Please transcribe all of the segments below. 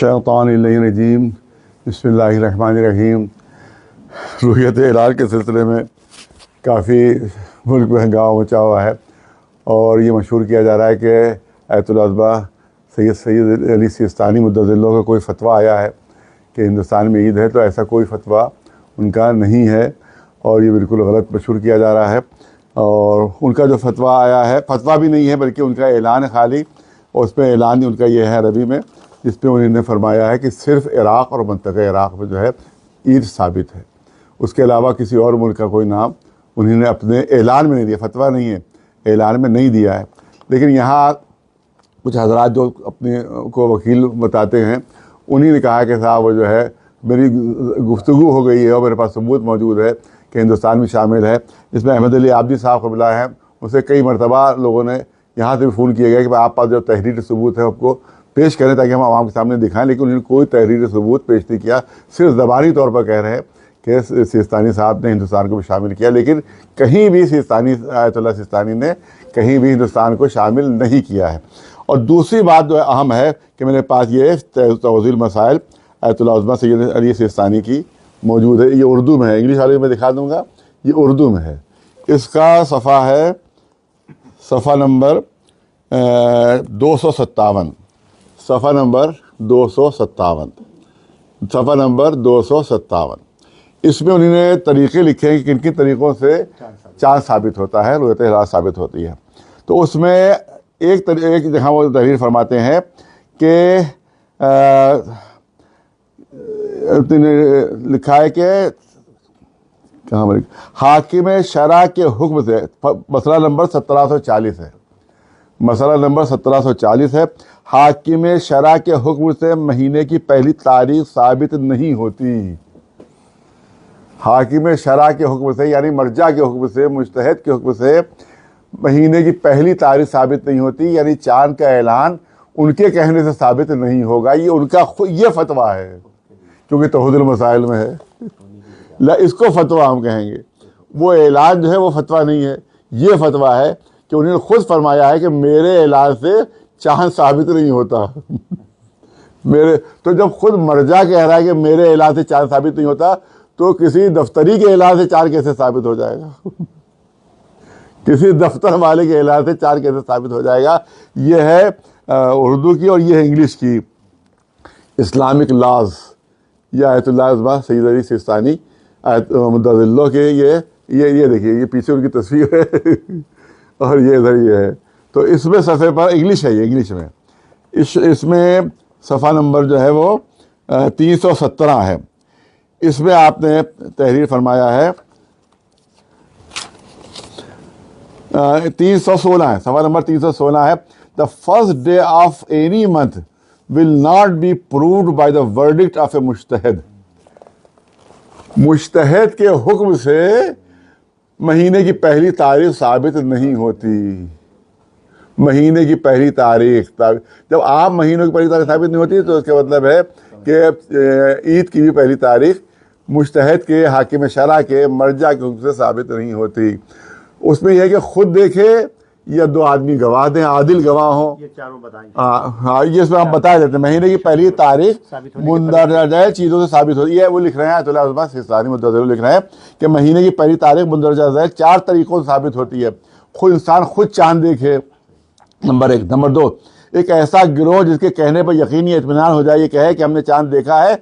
الشیطان الرجیم بسم اللہ الرحمن الرحیم۔ روحیت ہلال کے سلسلے میں کافی ملک میں ہنگامہ مچا ہوا ہے، اور یہ مشہور کیا جا رہا ہے کہ آیت العظمہ سید علی سیستانی مدظ اللہ کا کوئی فتویٰ آیا ہے کہ ہندوستان میں عید ہے، تو ایسا کوئی فتویٰ ان کا نہیں ہے، اور یہ بالکل غلط مشہور کیا جا رہا ہے۔ اور ان کا جو فتویٰ آیا ہے، فتویٰ بھی نہیں ہے بلکہ ان کا اعلان ہے خالی، اور اس میں اعلان ان کا یہ ہے عربی میں، جس پہ انہوں نے فرمایا ہے کہ صرف عراق اور منطقہ عراق میں جو ہے عید ثابت ہے، اس کے علاوہ کسی اور ملک کا کوئی نام انہوں نے اپنے اعلان میں نہیں دیا، فتویٰ نہیں ہے، اعلان میں نہیں دیا ہے۔ لیکن یہاں کچھ حضرات جو اپنے کو وکیل بتاتے ہیں، انہی نے کہا کہ صاحب وہ جو ہے میری گفتگو ہو گئی ہے اور میرے پاس ثبوت موجود ہے کہ ہندوستان بھی شامل ہے، جس میں احمد علی عابدی صاحب قبلہ ہیں، اسے کئی مرتبہ لوگوں نے یہاں سے بھی فون کیا گیا کہ آپ پاس جو تحریری ثبوت ہے آپ کو پیش کریں تاکہ ہم عوام کے سامنے دکھائیں، لیکن انہوں نے کوئی تحریری ثبوت پیش نہیں کیا، صرف زبانی طور پر کہہ رہے ہیں کہ سیستانی صاحب نے ہندوستان کو بھی شامل کیا، لیکن کہیں بھی آیت اللہ سیستانی نے کہیں بھی ہندوستان کو شامل نہیں کیا ہے۔ اور دوسری بات جو اہم ہے کہ میرے پاس یہ توضیح المسائل آیت العظمہ سید علی سیستانی کی موجود ہے، یہ اردو میں ہے، انگلش والے میں دکھا دوں گا، یہ اردو میں ہے، اس کا صفحہ ہے صفحہ نمبر 257، صفحہ نمبر 257، صفحہ نمبر 257۔ اس میں انہوں نے طریقے لکھے ہیں کہ کن کن طریقوں سے چاند ثابت ہوتا ہے، رؤیت ہلال ثابت ہوتی ہے۔ تو اس میں ایک جہاں وہ تحریر فرماتے ہیں کہ لکھا ہے کہ حاکم شرع کے حکم سے، مسئلہ نمبر 1740 ہے، مسئلہ نمبر 1740 ہے، حاکم شرع کے حکم سے مہینے کی پہلی تاریخ ثابت نہیں ہوتی۔ حاکم شرع کے حکم سے یعنی مرجع کے حکم سے، مجتہد کے حکم سے مہینے کی پہلی تاریخ ثابت نہیں ہوتی، یعنی چاند کا اعلان ان کے کہنے سے ثابت نہیں ہوگا، یہ ان کا یہ فتویٰ ہے، کیونکہ توحید المسائل میں ہے، اس کو فتویٰ ہم کہیں گے۔ وہ اعلان جو ہے وہ فتویٰ نہیں ہے، یہ فتویٰ ہے کہ انہوں نے خود فرمایا ہے کہ میرے اعلان سے چاند ثابت نہیں ہوتا۔ تو جب خود مرجع کہہ رہا ہے کہ میرے اعلان سے چاند ثابت نہیں ہوتا، تو کسی دفتری کے اعلان سے چاند کیسے ثابت ہو جائے گا؟ کسی دفتر والے کے اعلان سے چاند کیسے ثابت ہو جائے گا؟ یہ ہے اردو کی، اور یہ ہے انگلش کی اسلامک لاز، یہ آیت اللہ عظمہ سید علی سیستانی مدظ اللہ کے، یہ دیکھیے، یہ پیچھے ان کی تصویر ہے اور یہ ادھر یہ ہے۔ تو اس میں صفحے پر انگلش ہے، یہ انگلش میں، اس میں صفحہ نمبر جو ہے وہ 317 ہے، اس میں آپ نے تحریر فرمایا ہے 316 ہے، صفحہ نمبر 316 ہے، the first day of any month will not be proved by the verdict of a مجتہد۔ مجتہد کے حکم سے مہینے کی پہلی تاریخ ثابت نہیں ہوتی۔ مہینے کی پہلی تاریخ، جب عام مہینوں کی پہلی تاریخ ثابت نہیں ہوتی تو اس کا مطلب ہے کہ عید کی بھی پہلی تاریخ مجتہد کے، حاکم شرع کے، مرجع کے حکم سے ثابت نہیں ہوتی۔ اس میں یہ ہے کہ خود دیکھے یا دو آدمی گواہ دیں، عادل گواہ ہوں، یہ چاروں بتائیں۔ ہاں، یہ اس میں ہم بتا دیتے ہیں، مہینے کی پہلی تاریخ مندرجہ چیزوں سے ثابت ہوتی ہے۔ وہ لکھ رہے ہیں آیت اللہ عظمہ سیستانی مدظ اللہ لکھ رہے ہیں کہ مہینے کی پہلی تاریخ مندرجہ ذیل 4 طریقوں سے ثابت ہوتی ہے۔ خود انسان خود چاند دیکھے، نمبر 1۔ نمبر 2، ایک ایسا گروہ جس کے کہنے پر یقینی اطمینان ہو جائے، یہ کہے کہ ہم نے چاند دیکھا ہے،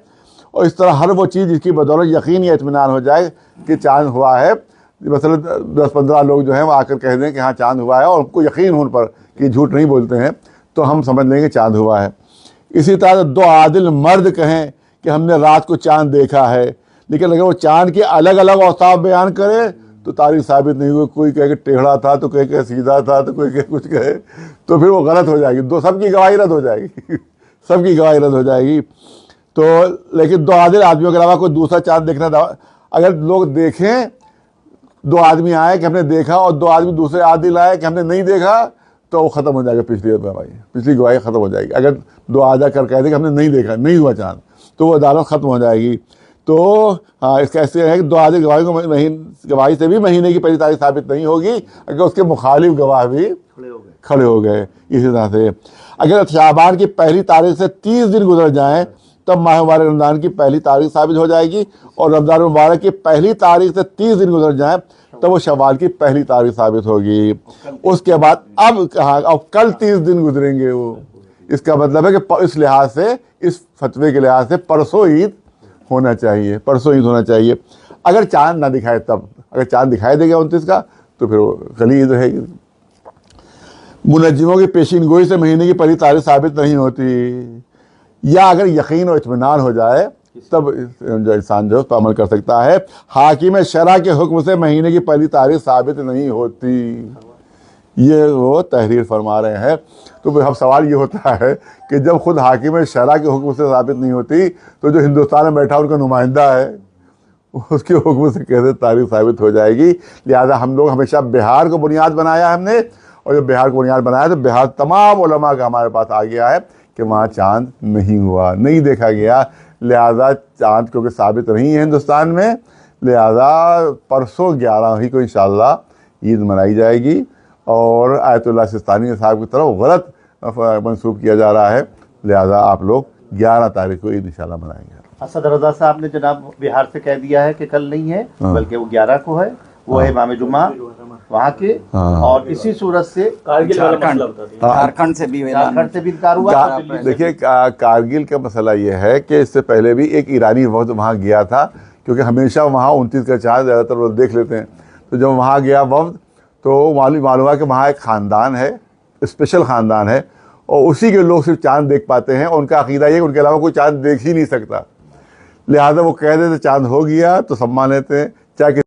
اور اس طرح ہر وہ چیز جس کی بدولت یقینی اطمینان ہو جائے کہ چاند ہوا ہے، مثلا 10-15 لوگ جو ہیں وہ آ کر کہہ دیں کہ ہاں چاند ہوا ہے، اور ان کو یقین ہو ان پر کہ جھوٹ نہیں بولتے ہیں، تو ہم سمجھ لیں گے چاند ہوا ہے۔ اسی طرح 2 عادل مرد کہیں کہ ہم نے رات کو چاند دیکھا ہے، لیکن اگر وہ چاند کے الگ الگ اوصاف بیان کرے تو تاریخ ثابت نہیں ہوئی، کوئی کہے کہ ٹیڑھا تھا، تو کوئی کہے سیدھا تھا، تو کوئی کہے کچھ کہے، تو پھر وہ غلط ہو جائے گی، سب کی گواہی رد ہو جائے گی، سب کی گواہی رد ہو جائے گی۔ تو لیکن 2 عادل آدمیوں کے علاوہ کوئی دوسرا چاند دیکھنا تھا، اگر لوگ دیکھیں، 2 آدمی آئے کہ ہم نے دیکھا اور 2 آدمی دوسرے عادل آئے کہ ہم نے نہیں دیکھا، تو وہ ختم ہو جائے گا، پچھلی گواہی ختم ہو جائے گی۔ اگر 2 عادل کر کہہ دیں کہ ہم نے نہیں دیکھا، نہیں ہوا چاند، تو وہ عدالت ختم ہو جائے گی۔ تو ہاں اس کا ایسے ہے کہ 2 آدمی گواہی سے بھی مہینے کی پہلی تاریخ ثابت نہیں ہوگی اگر اس کے مخالف گواہ بھی کھڑے ہو گئے. اسی طرح سے اگر شعبان کی پہلی تاریخ سے 30 دن گزر جائیں تب ماہ مبارک رمضان کی پہلی تاریخ ثابت ہو جائے گی, اور رمضان مبارک کی پہلی تاریخ سے 30 دن گزر جائیں تب وہ شوال کی پہلی تاریخ ثابت ہوگی. اس کے بعد اب کل 30 دن گزریں گے. وہ اس کا مطلب ہے کہ اس لحاظ سے, اس فتوے کے لحاظ سے پرسوں عید ہونا چاہیے. اگر چاند نہ دکھائے تب, اگر چاند دکھائی دے گا 29 کا تو پھر وہ کل عید رہے گی. منجموں کی پیشین گوئی سے مہینے کی پہلی تاریخ ثابت نہیں ہوتی, یا اگر یقین و اطمینان ہو جائے تب انسان جو اس پر عمل کر سکتا ہے. حاکم شرع کے حکم سے مہینے کی پہلی تاریخ ثابت نہیں ہوتی, یہ وہ تحریر فرما رہے ہیں. تو اب سوال یہ ہوتا ہے کہ جب خود حاکم شرع کے حکم سے ثابت نہیں ہوتی تو جو ہندوستان میں بیٹھا ان کا نمائندہ ہے اس کے حکم سے کیسے تاریخ ثابت ہو جائے گی. لہٰذا ہم لوگ ہمیشہ بہار کو بنیاد بنایا ہم نے, اور جب بہار کو بنیاد بنایا تو بہار تمام علماء کا ہمارے پاس آ گیا ہے کہ وہاں چاند نہیں ہوا, نہیں دیکھا گیا. لہٰذا چاند کیونکہ ثابت نہیں ہے ہندوستان میں, لہٰذا پرسوں 11 ہی کو انشاءاللہ عید منائی جائے گی. اور آیت اللہ سستانی صاحب کی طرف غلط منسوب کیا جا رہا ہے, لہٰذا آپ لوگ 11 تاریخ کو عید انشاءاللہ منائیں گے. اسد رضا صاحب نے جناب بہار سے کہہ دیا ہے کہ کل نہیں ہے بلکہ وہ 11 کو ہے, وہ ہے امام جمعہ وہاں کے. اور اسی صورت سے جھارکھنڈ سے بھی انکار ہوا. دیکھیے کارگل کا مسئلہ یہ ہے کہ اس سے پہلے بھی ایک ایرانی وفد وہاں گیا تھا, کیونکہ ہمیشہ وہاں 29 کا چاند زیادہ تر لوگ دیکھ لیتے ہیں. تو جب وہاں گیا وفد تو معلوم ہوا کہ وہاں ایک خاندان ہے, اسپیشل خاندان ہے, اور اسی کے لوگ صرف چاند دیکھ پاتے ہیں. ان کا عقیدہ یہ کہ ان کے علاوہ کوئی چاند دیکھ ہی نہیں سکتا. لہٰذا وہ کہہ دیتے چاند ہو گیا تو سب مان لیتے ہیں, چاہے